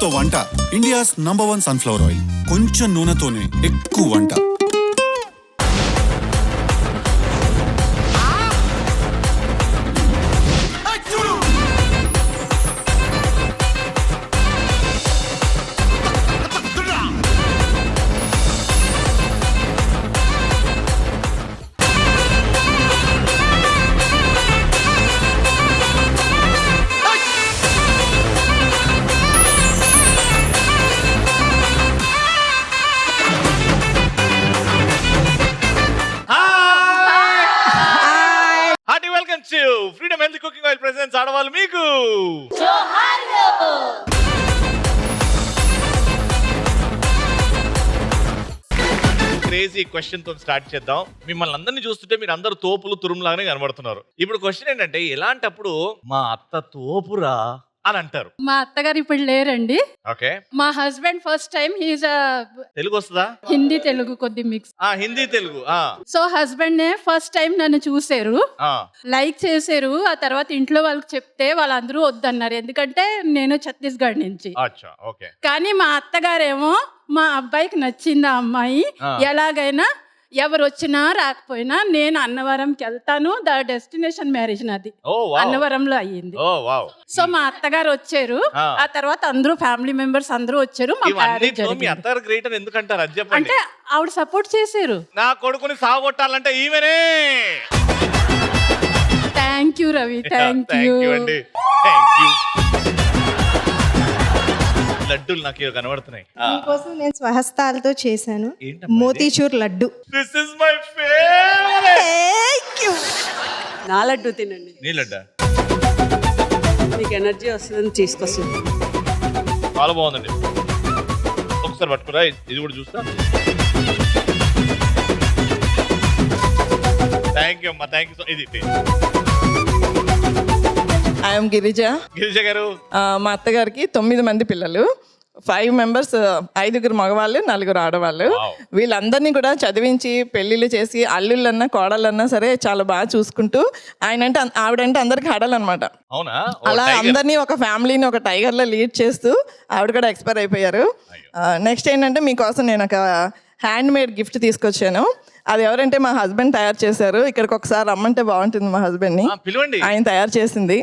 నూనెతో వంట India's number 1 sunflower oil. కొంచెం నూనెతోనే ఎక్కువ వంట. Freedom healthy cooking oil presents ఆడవాళ్ళు మీకు క్రేజీ క్వశ్చన్ తో స్టార్ట్ చేద్దాం. మిమ్మల్ని అందరినీ చూస్తుంటే మీరు అందరు తోపులు తురుములాగానే కనబడుతున్నారు. ఇప్పుడు క్వశ్చన్ ఏంటంటే, ఎలాంటప్పుడు మా అత్త తోపురా అని అంటారు. మా అత్తగారు ఇప్పుడు లేరండి. ఓకే. మా husband first time his Telugu వస్తుందా? హిందీ తెలుగు కొద్ది mix. Hindi Telugu. So husband నే ఫస్ట్ టైం నన్ను చూసారు, లైక్ చేశారు. ఆ తర్వాత ఇంట్లో వాళ్ళకి చెప్తే వాళ్ళందరూ వద్దన్నారు, ఎందుకంటే నేను ఛత్తీస్గఢ్ నుంచి. కానీ మా అత్తగారేమో మా అబ్బాయికి నచ్చింది ఆ అమ్మాయి, ఎలాగైనా ఎవరు వచ్చినా రాకపోయినా నేను అన్నవరంకి వెళ్తాను. ద డెస్టినేషన్ మ్యారేజ్ నాది అన్నవరంలో అయ్యింది. సో మా అత్తగారు వచ్చారు, ఆ తర్వాత అందరూ ఫ్యామిలీ మెంబర్స్ అందరూ వచ్చారు. అంటే ఆవిడ సపోర్ట్ చేశారు. నా కొడుకుని సాగొట్టాలంటే ఈమెనే. Thank you Ravi, thank you అండి. లడ్డూలు నాకు కనబడుతున్నాయి. మీకోసం నేను స్వహస్తాలతో చేశాను motichoor laddu. This is my favourite. Thank you. నా లడ్డు తినండి. నీ లడ్డా? మీకు ఎనర్జీ వస్తుందని తీసుకొస్తుంది. చాలా బాగుందండి. ఒకసారి పట్టుకురా, ఇది కూడా చూస్తా. థ్యాంక్ యూ అమ్మా, థ్యాంక్ యూ. ఇది ఐఎమ్ గిరిజ. గిరిజ గారు, మా అత్తగారికి 9 మంది పిల్లలు, 5 మెంబర్స్, 5 మగవాళ్ళు, 4 ఆడవాళ్ళు. వీళ్ళందరినీ కూడా చదివించి పెళ్లిళ్ళు చేసి అల్లుళ్ళన్నా కోడళ్ళన్నా సరే చాలా బాగా చూసుకుంటూ ఆవిడంటే అందరికి హడలన్నమాట. అలా అందరినీ ఒక ఫ్యామిలీని ఒక టైగర్లో లీడ్ చేస్తూ ఆవిడ కూడా ఎక్స్పైర్ అయిపోయారు. నెక్స్ట్ ఏంటంటే, మీకోసం నేను ఒక హ్యాండ్ మేడ్ గిఫ్ట్ తీసుకొచ్చాను. అది ఎవరంటే మా హస్బెండ్ తయారు చేశారు. ఇక్కడికి ఒకసారి రమ్మంటే బాగుంటుంది. మా హస్బెండ్ ని ఆయన తయారు చేసింది.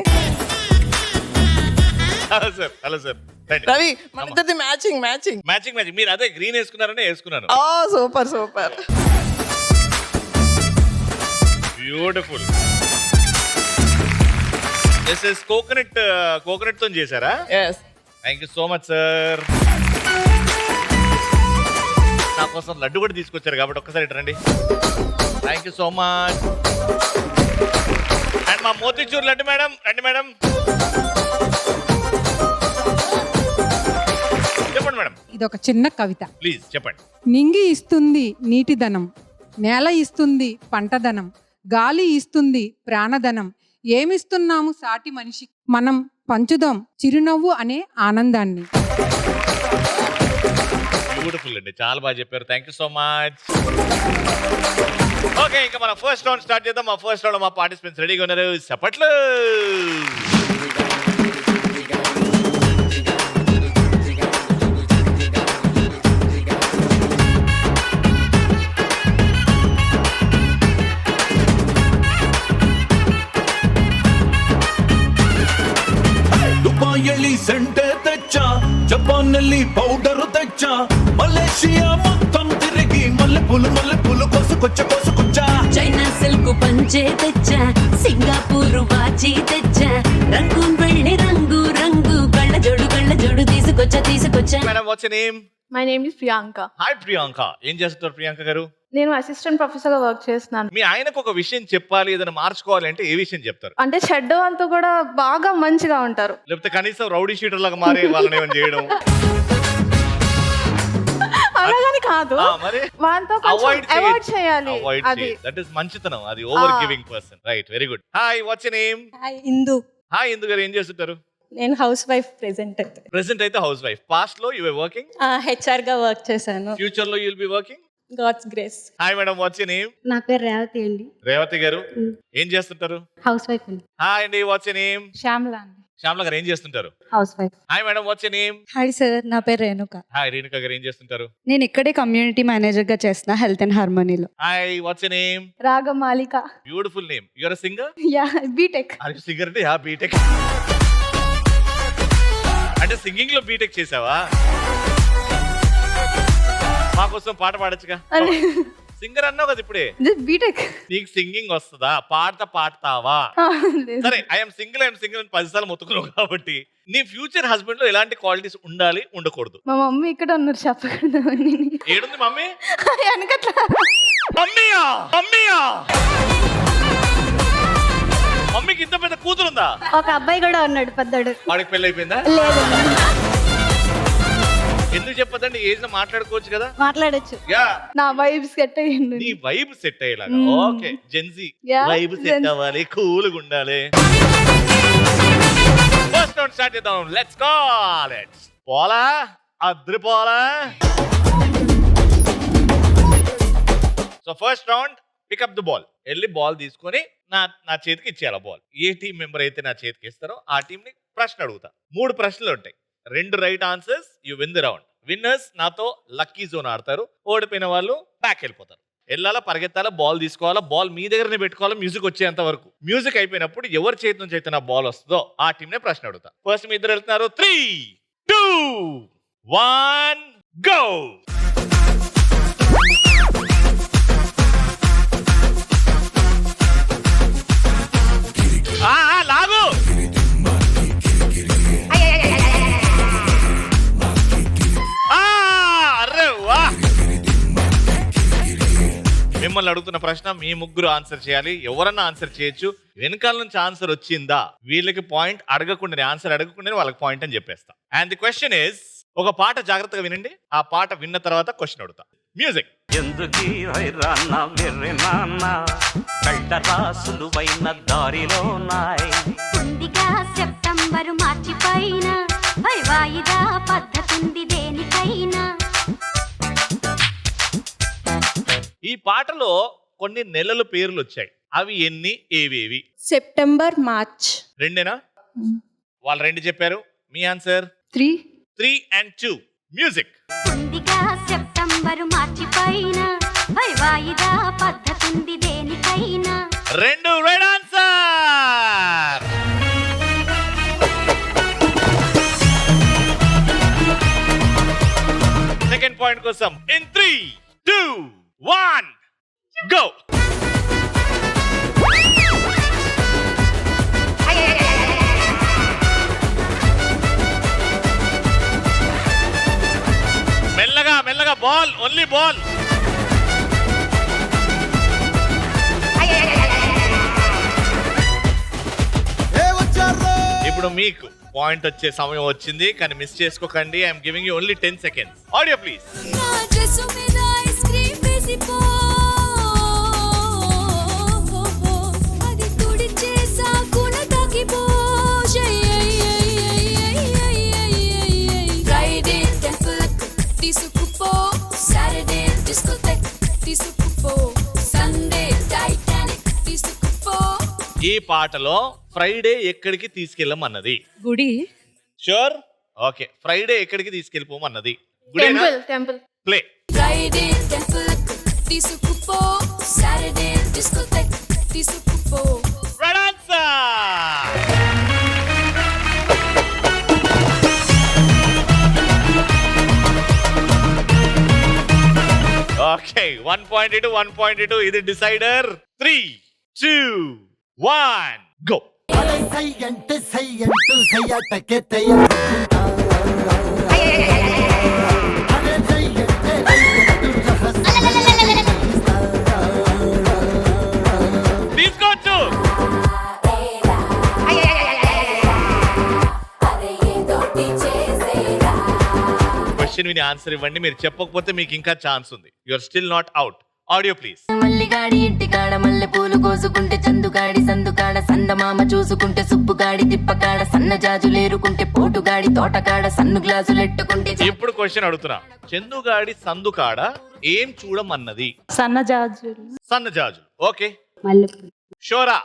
రవి, మన ఇద్దరిది మ్యాచింగ్ మ్యాచింగ్ మ్యాచింగ్ మ్యాచింగ్. మీరు అదే గ్రీన్ వేసుకున్నారనే వేసుకున్నాను. Super super, beautiful. This is coconut తో చేశారా? Yes. Thank you so much sir. నా కోసం లడ్డు కూడా తీసుకొచ్చారు కాబట్టి ఒక్కసారి రండి. Thank you so much. And మా మోతీచూర్ లడ్డు మేడం, రండి మేడం. చెప్పండి మేడం. ఇది ఒక చిన్న కవిత. ప్లీజ్ చెప్పండి. నింగి ఇస్తుంది నీటిదనం, నేల ఇస్తుంది పంటదనం, గాలి ఇస్తుంది ప్రాణదనం, ఏమిస్తున్నాము సాటి మనిషి, మనం పంచుదాం చిరునవ్వు అనే ఆనందాన్ని. బ్యూటిఫుల్ అండి, చాలా బాగా చెప్పారు. Thank you so much. Okay, ఇంకా మన ఫస్ట్ రౌండ్ స్టార్ట్ చేద్దాం. మా ఫస్ట్ రౌండ్ మా పార్టిసిపెంట్స్ రెడీగా ఉన్నారు. చప్పట్లు. ದುಬಾಯಲ್ಲಿ ಸೆಂಟೆ ತೆಚ್ಚ, ಜಪಾನ್ನಲ್ಲಿ ಪೌಡರ್ ತೆಚ್ಚ, మలేషియా మొత్తం తిరిగి మల్లె పూలు కోసుకొచ్చా, చైనా సిల్క్ పంచే తెచ్చా, సింగపూర్ వాచి తెచ్చా, రంగూన్ వెళ్ళి రంగు రంగు కళ్ళ జోడు తీసుకొచ్చా. Madam, what's your name? My name is Priyanka. Hi Priyanka. ఏం చేస్తారు ప్రియాంక గారు? నేను అసిస్టెంట్ ప్రొఫెసర్ గా వర్క్ చేస్తున్నాను. మీ ఆయనకు ఒక విషయం చెప్పాలి, ఏదైనా మార్చుకోవాలి అంటే ఏ విషయం చెప్తారు? అంటే చెడ్డ అంతా కూడా బాగా మంచిగా ఉంటారు, లేకపోతే కనీసం రౌడీ షీటర్ లాగా మారే వాళ్ళని ఏమైనా చేయడం? అలాగని కాదు, వాళ్ళతో అవాయిడ్ చేయాలి. అది దట్ ఇస్ మంచితనం, అది over giving person. Right, very good. Hi, what's your name? Hi, Indu. Hi Indu garu, ఏం చేస్తుంటారు? నేను హౌస్ వైఫ్. ప్రెజెంట్ అయితే హౌస్ వైఫ్. పాస్ట్ లో యు వర్ వర్కింగ్? హెచ్ఆర్ గా వర్క్ చేశాను. ఫ్యూచర్ లో you will be working? God's grace. Hi madam, what's your name? నా పేరు రేవతి అండి. రేవతి గారు, ఏం చేస్తుంటారు? హౌస్ వైఫ్ అండి. హాయ్ అండి, వాట్స్ యువర్ నేమ్? శ్యామల అండి. శ్యామల గారు ఏం చేస్తుంటారు? House wife. Hi madam, what's your name? Hi sir, నా పేరు రేణుక. హాయ్ రేణుక గారు ఏం చేస్తుంటారు? నేను ఇక్కడే కమ్యూనిటీ మేనేజర్ గా చేస్తున్నా హెల్త్ అండ్ హార్మోనీలో. Hi, what's your name? Ragamalika. Beautiful name. You are a singer? Yeah, BTech. Are you singer? అంటే బీటెక్ అంటే సింగింగ్ లో బీటెక్ చేసావా? మా కోసం పాట పాడొచ్చుగా. సింగర్ అన్నావు కదా ఇప్పుడే. బీటెక్. నీకు సింగింగ్ వస్తుందా? పాడతావా? సరే, ఐఎమ్ సింగిల్ అని 10 సార్లు మొత్తుకున్నావు కాబట్టి నీ ఫ్యూచర్ హస్బెండ్ లో ఎలాంటి క్వాలిటీస్ ఉండాలి, ఉండకూడదు? మా మమ్మీ ఇక్కడ ఉన్నారు, చెప్పకూడదు. ఏడుంది మమ్మీ? వెనకట్లా. మమ్మీయా మమ్మీకి ఇంత పెద్ద కూతురుందా? ఒక అబ్బాయి కూడా ఉన్నాడు, పెద్దడు. వాడికి పెళ్లి అయిపోయిందా? లేదు. ఎందుకు చెప్పదండి? ఏజ్ లో మాట్లాడుకోవచ్చు కదా. మాట్లాడొచ్చు. యా, నా వైబ్ సెట్ అయ్యింది. నీ వైబ్ సెట్ అయ్యేలాగా. Okay, Gen Z Yeah, vibe set Gen Z. అవ్వాలి, కూల్గా ఉండాలి. ఫస్ట్ రౌండ్ స్టార్ట్ చేద్దాం. Let's go. పోలా అద్రిపోలా. So first round, pick up the ball. వెళ్ళి బాల్ తీసుకొని నా చేతికి ఇచ్చేయాలి బాల్. ఏ టీం మెంబర్ అయితే నా చేతికి ఇస్తారో ఆ టీం ని ప్రశ్న అడుగుతా. 3 ప్రశ్నలు ఉంటాయి. 2 right answers, you win the round. Winners నాతో లక్కీ జోన్ ఆడతారు. ఓడిపోయిన వాళ్ళు బ్యాక్ వెళ్ళిపోతారు. వెళ్ళాలా, పరిగెత్తాలా, బాల్ తీసుకోవాలా, బాల్ మీ దగ్గరనే పెట్టుకోవాలా మ్యూజిక్ వచ్చేంత వరకు. మ్యూజిక్ అయిపోయినప్పుడు ఎవరి చేతి నుంచి అయితే నా బాల్ వస్తుందో ఆ టీం నే ప్రశ్న అడుగుతా. ఫస్ట్ మీ ఇద్దరు వెళ్తున్నారు. 3, 2, 1 గో. లాగు. అర్రే వా. మిమ్మల్ని అడుగుతున్న ప్రశ్న మీ ముగ్గురు ఆన్సర్ చేయాలి. ఎవరన్నా ఆన్సర్ చేయొచ్చు. వెనకాల నుంచి ఆన్సర్ వచ్చిందా వీళ్ళకి పాయింట్, అడగకుండానే ఆన్సర్ అడగకుండానే వాళ్ళకి పాయింట్ అని చెప్పేస్తా. అండ్ ది క్వశ్చన్ ఇస్, ఒక పాట జాగ్రత్తగా వినండి. ఆ పాట విన్న తర్వాత క్వశ్చన్ అడుగుతా. మ్యూజిక్. ఎందుకీ వైరాన్న వెర్రినాన్న కళ్ళరాసులువైన దారిలో నాయ్ ఉందిగా సెప్టెంబరు మార్చి పైన వాయిదా పద్ధతుంది దేనికైనా. ఈ పాటలో కొన్ని నెలల పేర్లు వచ్చాయి. అవి ఎన్ని, ఏవేవి? September, March. 2 వాళ్ళు 2 చెప్పారు. మీ ఆన్సర్? 3 and 2. మ్యూజిక్. ఉందిగా సెప్టెంబరు మార్చి పైన వాయిదా పద్ధతుంది దేనికైనా. 2 రైట్ ఆన్సర్. సెకండ్ పాయింట్ కోసం ఇన్ 3, 2, 1 గో. మెల్లగా బాల్, ఓన్లీ బాల్. ఇప్పుడు మీకు పాయింట్ వచ్చే సమయం వచ్చింది, కానీ మిస్ చేసుకోకండి. I'm giving you only 10 seconds. Audio please. ఈ పాటలో ఫ్రైడే ఎక్కడికి తీసుకెళ్ళమన్నది? గుడి. షూర్? ఓకే, ఫ్రైడే ఎక్కడికి తీసుకెళ్ళిపోమన్నది? టెంపుల్. ప్లే. ఫ్రైడే టెంపుల్ తీసుకుపో, సాటర్డే డిస్కోథెక్ తీసుకుపో. Right answer. ఓకే, 1 point ఇటు 1 point ఇటు. ఇది డిసైడర్. 3, 2, 1 గో. తీసుకోవచ్చు. క్వశ్చన్ విని ఆన్సర్ ఇవ్వండి. మీరు చెప్పకపోతే మీకు ఇంకా ఛాన్స్ ఉంది. You are still not out. Audio please. మల్లిగాడి ఇంటికాడ మల్లె పూలు కోసుకుంటే, చందుగాడి సందుకాడ సందమామ చూసుకుంటే, సుబ్బుగాడి తిప్పకాడ సన్న జాజులేరుకుంటే, పోటుగాడి తోటకాడ సన్ను గ్లాసులెట్టుకుంటే. ఇప్పుడు క్వశ్చన్ అడుగుతున్నా. చందుగాడి సందుకాడ ఏం చూడమన్నది? సన్నజాజులు. సన్నజాజులు. ఓకే, మల్లెపూలు. షోరా?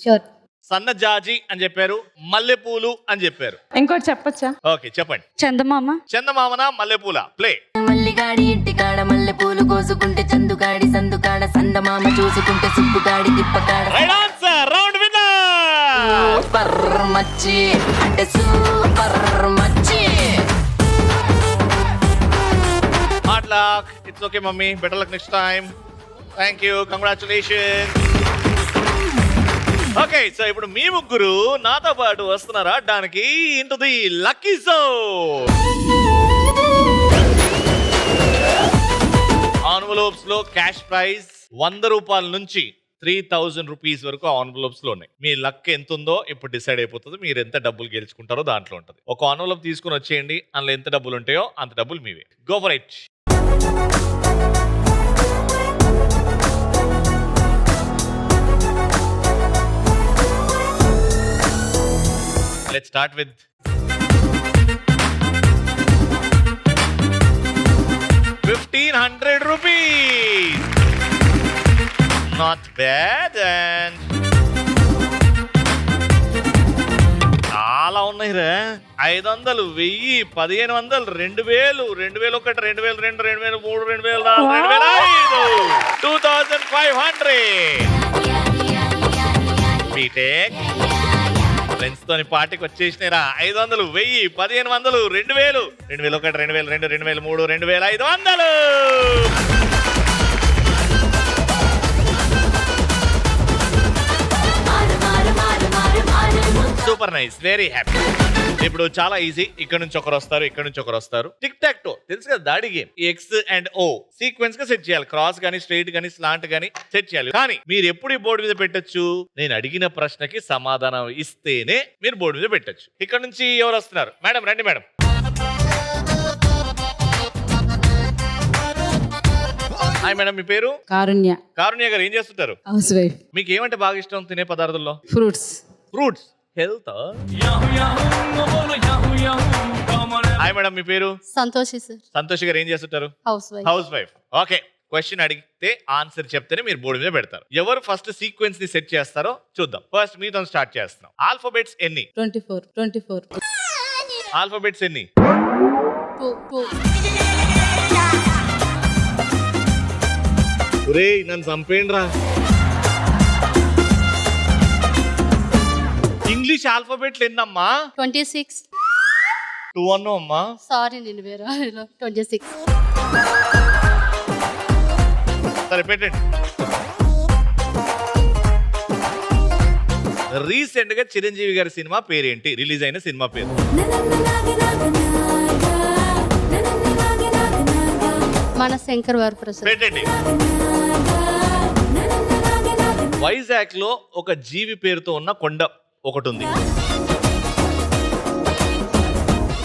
షూర్. సన్నజాజి అని చెప్పారు, మల్లెపూలు అని చెప్పారు. ఇంకోటి చెప్పొచ్చా? ఓకే చెప్పండి. చందమామ. చందమామన మల్లెపూల ప్లే. మల్లిగాడి ఇంటికాడ మల్లె పూలు కోసుకుంటే చందుగాడి సందుకాడ సందమామ చూసుకుంటే సుబ్బుగాడి తిప్పకాడ right answer. Round winner. Super మచ్చి అంటే సూపర్ మచ్చి. Hard luck. It's okay mummy, better luck next time. Thank you, congratulations. Okay, so ఇప్పుడు మీ ముగ్గురు నాతో పాటు వస్తున్నారు ఆడడానికి into the lucky zone. Envelopes లో క్యాష్ ప్రైజ్ 100 రూపాయల నుంచి 3000 రూపీస్ వరకు ఆన్వెలోప్స్ లో ఉన్నాయి. మీ లక్ ఎంత ఉందో ఇప్పుడు డిసైడ్ అయిపోతుంది. మీరు ఎంత డబ్బులు గెలుచుకుంటారో దాంట్లో ఉంటుంది. ఒక ఆన్వెలోప్ తీసుకుని వచ్చేయండి, అందులో ఎంత డబ్బులు ఉంటాయో అంత డబ్బులు మీవే. Go for it. Let's start with ₹1,500. Not bad. And చాలా ఉన్నాయి రా. 500, 1000, 1500, 2000, 2001, 2002, 2003, 2004, 2005, 2500. బీటెక్ ఫ్రెండ్స్ తోని పార్టీకి వచ్చేసినారా. 500, 1000, 1500, 2000, 2001, 2002, 2003, 2500. Super nice, very happy. ఇప్పుడు చాలా ఈజీ. ఇక్కడ నుంచి ఒకరు వస్తారు, ఇక్కడ నుంచి ఒకరు వస్తారు. టిక్ టాక్ టో తెలుసు కదా, దాడి game. X and O sequence గా సెట్ చేయాలి. క్రాస్ గానీ, స్ట్రైట్ గానీ, స్లాంట్ గానీ సెట్ చేయాలి. కానీ మీరు ఎప్పుడు ఈ బోర్డు మీద పెట్టొచ్చు? నేను అడిగిన ప్రశ్నకి సమాధానం ఇస్తేనే మీరు బోర్డు మీద పెట్టొచ్చు. ఇక్కడ నుంచి ఎవరు వస్తున్నారు? మేడం రండి మేడం. హాయ్ మేడం, మీ పేరు? కారుణ్య. కారుణ్య గారు ఏం చేస్తుంటారు? Housewife. మీకు ఏమంటే బాగా ఇష్టం తినే పదార్థాల్లో? Fruits. Fruits. Health. Hi madam, మీ పేరు? సంతోషి సార్. సంతోష్ గారు ఏం చేస్తుంటారు? Housewife. Housewife. Okay, question అడిగితే ఆన్సర్ చెప్తేనే మీరు బోర్డు మీద పెడతారు. ఎవరు ఫస్ట్ సీక్వెన్స్ ని సెట్ చేస్తారో చూద్దాం. ఫస్ట్ మీతో స్టార్ట్ చేస్తున్నాం. ఆల్ఫాబెట్స్ ఎన్ని? 24. ఆల్ఫాబెట్స్ ఎన్ని? 2. ఒరేయ్ నన్ను చంపేయండిరా. ఇంగ్లీష్ ఆల్ఫాబెట్లు ఎన్నమ్మా? 26. 2 అన్నో అమ్మా. సారీ నేను వేరే 26. సరే పెట్టండి. రీసెంట్ గా చిరంజీవి గారి సినిమా పేరేంటి? రిలీజ్ అయిన సినిమా పేరు? మన శంకర్ వరప్రసాద్. పెట్టండి. వైజాగ్ లో ఒక జీవి పేరుతో ఉన్న కొండ ఒకటి ఉంది.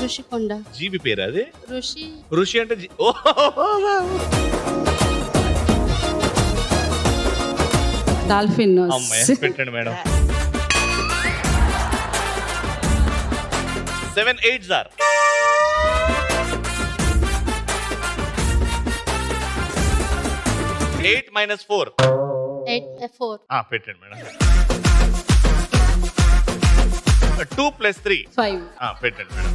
ఋషికొండ. జీవి పేరు అది? ఋషి. ఋషి అంటే డాల్ఫిన్. అమ్మాయి పెట్టండి మేడం. 7, 8 సార్. 8 - 4. 8, 4. పెట్టండి మేడం. 2 + 3. 5. పెట్టండి మేడం.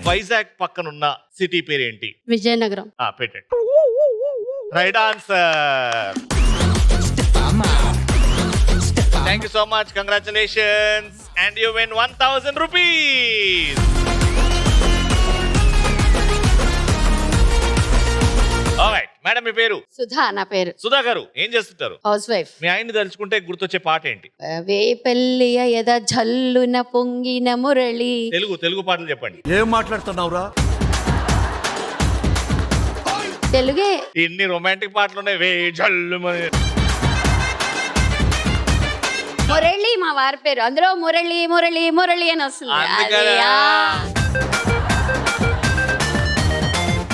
వైజాగ్ పక్కనున్న సిటీ పేరేంటి? విజయనగరం. పెట్టండి. Right answer. Thank you so much, congratulations, and you win 1000 rupees. Alright madam, మీ పేరు? సుధా నా పేరు. సుధా గారు ఏం చేస్తుంటారు? House wife. మీ ఆయన్ని తలుచుకుంటే గుర్తొచ్చే పాట ఏంటి? వేపల్లియ ఎద జల్లున పొంగిన మురళి. తెలుగు పాటలు చెప్పండి. ఏం మాట్లాడుతున్నావురా? తెలుగే. ఇన్ని రొమాంటిక్ పాటలు ఉన్నాయి. వే జల్లు మురళి మా వారి పేరు. అందులో మురళి మురళి మురళి అని వస్తుంది.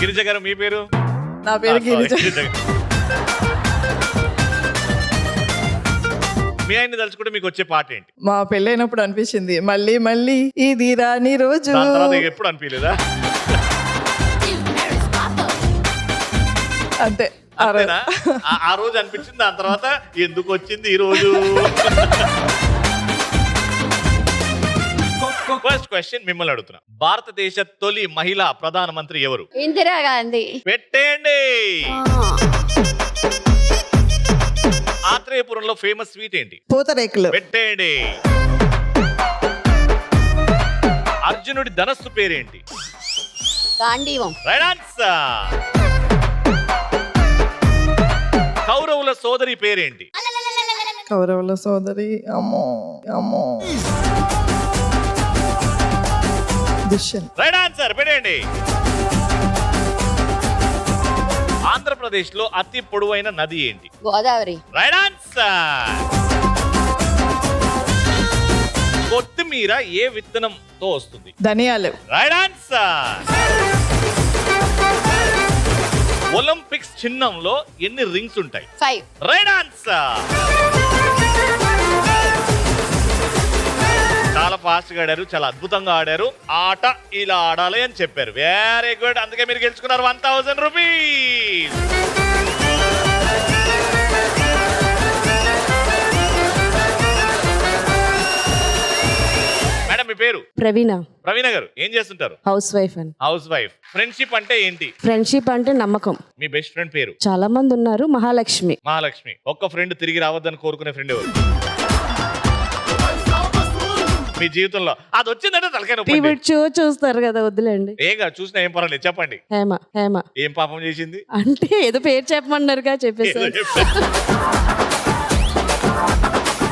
గిరిజ గారు మీ పేరు? నా పేరు గిరిజ. మీ ఆయన్ని తలుచుకుంటే మీకు వచ్చే పాట ఏంటి? మా పెళ్ళైనప్పుడు అనిపించింది, మళ్ళీ మళ్ళీ ఇది రాని రోజు. దాని తర్వాత ఎప్పుడు అనిపించలేదా? అంతే అంతేనా? ఆ రోజు అనిపించింది, దాని తర్వాత ఎందుకు వచ్చింది ఈ రోజు. ఫస్ట్ క్వశ్చన్ మిమ్మల్ని అడుగుతున్నా. భారతదేశ తొలి మహిళా ప్రధానమంత్రి ఎవరు? ఇందిరా గాంధీ. పెట్టేయండి. ఆత్రేయపురంలో ఫేమస్ స్వీట్ ఏంటి? పూతరేకులు. పెట్టేయండి. అర్జునుడి ధనస్సు పేరేంటి? గాంధీవం. Right answer. కౌరవుల సోదరి పేరేంటి? కౌరవుల సోదరి అమ్మో అమ్మో దుష్యంత్. Right answer. పెట్టండి. ఆంధ్రప్రదేశ్ లో అతి పొడవైన నది ఏంటి? గోదావరి. Right answer. కొత్తిమీర ఏ విత్తనంతో వస్తుంది? ధనియాలు. Right answer. ఒలింపిక్స్ చిహ్నంలో ఎన్ని రింగ్స్ ఉంటాయి? 5. Right answer. చాలా ఫాస్ట్ గా ఆడారు, చాలా అద్భుతంగా ఆడారు. ఆట ఇలా ఆడాలి అని చెప్పారు. Very good. అందుకే మీరు గెలుచుకున్నారు 1000 రూపీస్. మేడం మీ పేరు? ప్రవీణ. ప్రవీణ గారు ఏం చేస్తుంటారు? హౌస్ వైఫ్ అండి. House wife. ఫ్రెండ్షిప్ అంటే ఏంటి? ఫ్రెండ్షిప్ అంటే నమ్మకం. మీ బెస్ట్ ఫ్రెండ్ పేరు? చాలా మంది ఉన్నారు. మహాలక్ష్మి. మహాలక్ష్మి. ఒక్క ఫ్రెండ్ తిరిగి రావద్దని కోరుకునే ఫ్రెండ్ ఎవరు మీ జీవితంలో? అది వచ్చిందంటే తలకాయ నొప్పి. చూస్తారు కదా, వద్దులేండి. ఏం కాదు, చూసినా ఏం పర్వాలేదు, చెప్పండి. హేమ. హేమ ఏం పాపం చేసింది? అంటే ఏదో పేరు చెప్పమన్నారుగా, చెప్పేసారు.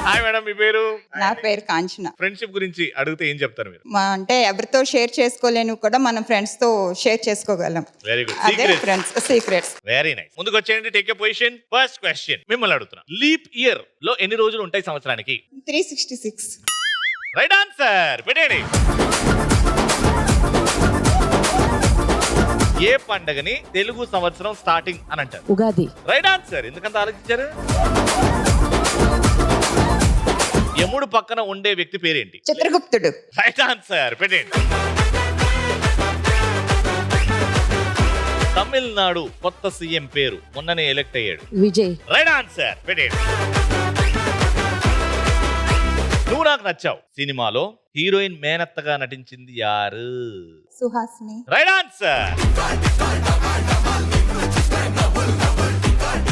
హాయ్ మేడం, మీ పేరు? నా పేరు కాంచన. ఫ్రెండ్షిప్ గురించి అడిగితే ఏం చెప్తారు మీరు? అంటే ఎవరితో షేర్ చేసుకోలేను కూడా మనం ఫ్రెండ్స్ తో షేర్ చేసుకోగలం. Very good. అదే ఫ్రెండ్స్ సీక్రెట్స్. Very nice. ముందుకు వచ్చేయండి, take a position. First question మిమ్మల్ని అడుగుతున్నా. లీప్ ఇయర్ లో ఎన్ని రోజులు ఉంటాయి సంవత్సరానికి? 366. Right answer. పెట్టండి. ఏ పండగని తెలుగు సంవత్సరం స్టార్టింగ్ అని అంటారు? ఉగాది. Right answer. ఎందుకంత ఆలోచించారు? యముడు పక్కన ఉండే వ్యక్తి పేరేంటి? చిత్రగుప్తుడు. Right answer. పెట్టండి. తమిళనాడు కొత్త సీఎం పేరు మొన్ననే ఎలక్ట్ అయ్యాడు? విజయ్. Right answer. పెట్టండి. నువ్వు నాకు నచ్చావు సినిమాలో హీరోయిన్ మేనత్తగా నటించింది యారు? సుహాసిని. Right answer.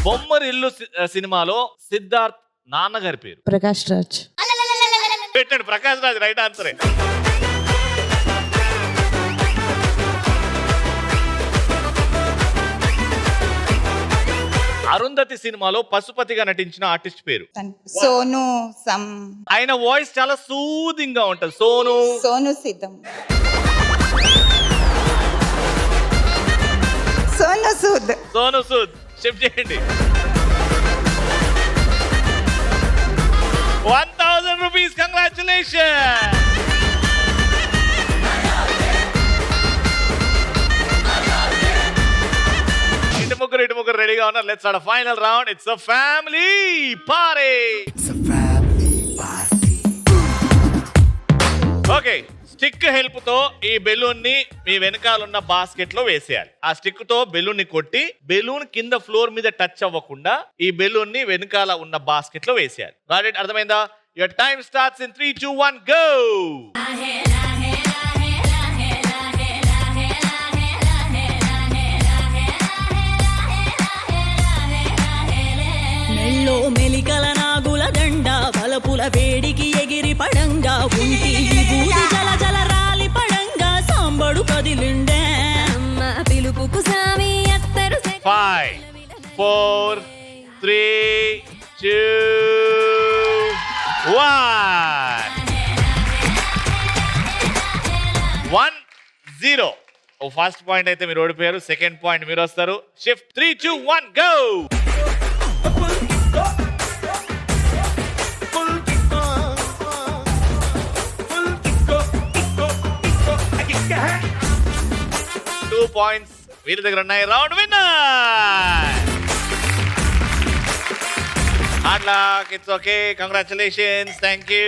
బొమ్మరిల్లు సినిమాలో సిద్ధార్థ్ నాన్నగారి పేరు? ప్రకాష్ రాజ్. పెట్టండి. ప్రకాష్ రాజ్. రైట్ ఆన్సరే. అరుంధతి సినిమాలో పశుపతిగా నటించిన ఆర్టిస్ట్ పేరు? సోను సమ్. ఆయన వాయిస్ చాలా సూదింగ్ గా ఉంటది. సోను సిద్ధం. సోను సూద్. షిఫ్ట్ చేయండి. 1000 రూపీస్. కంగ్రాచులేషన్. ఇటు ముగ్గురు రెడీగా ఉన్నారు. Let's start final round. It's a family party. Okay, stick help తో ఈ బెలూన్ ని మీ వెనకాల ఉన్న బాస్కెట్ లో వేసేయాలి. ఆ స్టిక్ తో బెలూన్ ని కొట్టి బెలూన్ కింద ఫ్లోర్ మీద టచ్ అవ్వకుండా ఈ బెలూన్ ని వెనకాల ఉన్న బాస్కెట్ లో వేసేయాలి. రాయిట్? అర్థమైందా? Your time starts in 3, 2, 1 go. మెల్లో మెలికల నాగుల దండ బలపుల వేడికి ఎగిరి పడంగా ఉంటి బూది జల జల రాలి పడంగా సాంబడు కదిలిండే అమ్మ పిలుపుకు సామి అత్తరు 5, 4, 3, 2, 1, 0. ఫస్ట్ పాయింట్ అయితే మీరు ఓడిపోయారు. సెకండ్ పాయింట్ మీరు వస్తారు. Shift 3, 2, 1 go. పాయింట్స్ వీరి దగ్గర ఉన్నాయి. Round winner. Hard luck. It's okay. Congratulations. Thank you.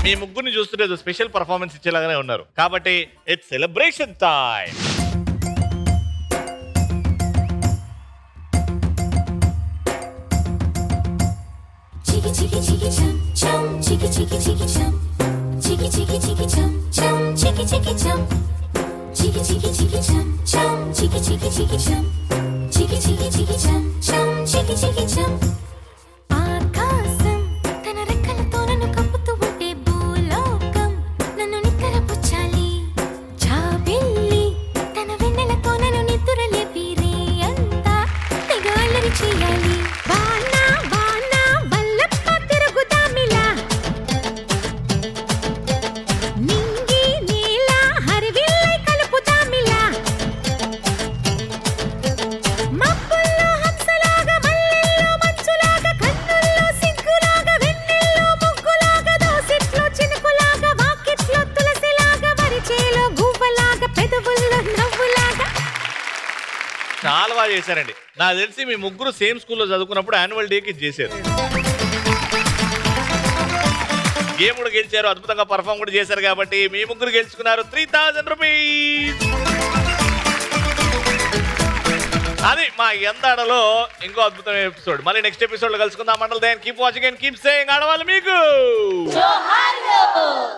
మీ ముగ్గురిని చూస్తుంటే స్పెషల్ పర్ఫార్మెన్స్ ఇచ్చేలాగానే ఉన్నారు. కాబట్టి ఇట్స్ సెలబ్రేషన్ టైం. చికి చికి చం చం చికి చికి చికి చం చికి చికి చికి చం చం చికి చికి చం చికి చికి చికి చం చం చికి చికి చికి చం చికి చికి చికి చం చం చికి చికి చం ఆకాశం తన రెక్కలతో నన్ను కప్పుతూ ఉంటే భూలోకం నన్ను నిక్కరపుచ్చాలి జాబిల్లి తన వెన్నెలతో నన్ను నిద్రలేపి రే అంతా తెగ అల్లరి చేయాలి వానా వానా వల్లప్ప తిరుగుదామిలా నింగి నీల హరివిల్లై కలుపుదామిలా మబ్బుల్లో హంసలాగా మల్లెల్లో మంచులాగా కన్నుల్లో సిగ్గులాగా వెన్నెల్లో ముగ్గులాగా దోసిట్లో చినుకులాగా వాకిట్లో తులసిలాగా వరిచేలో గువ్వలాగా పెదవుల్లో నవ్వులాగా. చాలా బాగా చేశారండి. నాకు తెలిసి మీ ముగ్గురు సేమ్ స్కూల్లో చదువుకున్నప్పుడు యాన్యువల్ డేకి చేశారు. గేమ్ కూడా గెలిచారు, అద్భుతంగా పర్ఫామ్ కూడా చేశారు కాబట్టి మీ ముగ్గురు గెలుచుకున్నారు 3000 రూపీస్. అది మా ఎందాడలో ఇంకో అద్భుతమైన ఎపిసోడ్. మళ్ళీ నెక్స్ట్ ఎపిసోడ్ లో కలుసుకుందాం. మండల్ then keep watching and keep saying ఆడవాళ్ళు మీకు